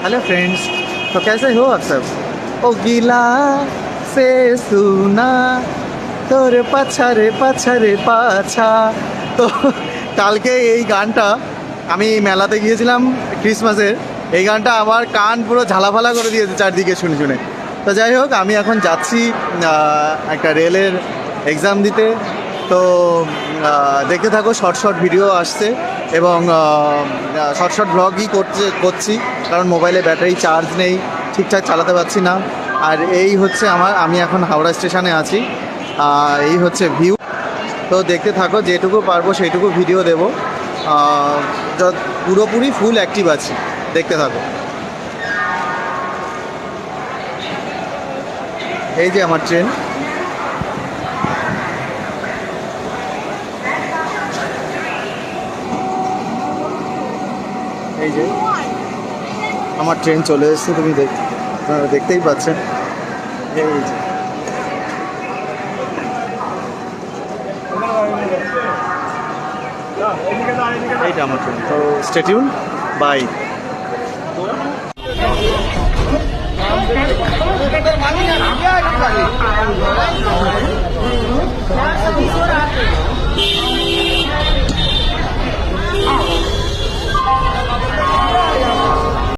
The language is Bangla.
हेलो फ्रेंड्स, तो कैसे हो आप सब? ओ गीला से सुना তোর পাছারে পাছারে পাছা। তো কালকে এই গানটা আমি মেলাতে গিয়েছিলাম ক্রিসমাসের। এই গানটা আমার কান পুরো ঝালাফালা করে দিয়েছে চারদিকে শুনে শুনে। তো যাই হোক, আমি এখন যাচ্ছি একটা রেলের এক্সাম দিতে। তো দেখতে থাকো, শর্ট শর্ট ভিডিও আসছে এবং শর্ট শর্ট ব্লগই করছি, কারণ মোবাইলে ব্যাটারি চার্জ নেই, ঠিকঠাক চালাতে পারছি না। আর এই হচ্ছে আমি এখন হাওড়া স্টেশনে আছি। এই হচ্ছে ভিউ। তো দেখতে থাকো, যেটুকু পারবো সেইটুকু ভিডিও দেবো। পুরোপুরি ফুল অ্যাক্টিভ আছি, দেখতে থাকো। এই যে আমার ট্রেন। এই যে আমার ট্রেন চলে এসেছে, তুমি আপনারা দেখতেই পাচ্ছেন। এই যে এইটা আমার ট্রেন। তো স্টে টিউন, বাই।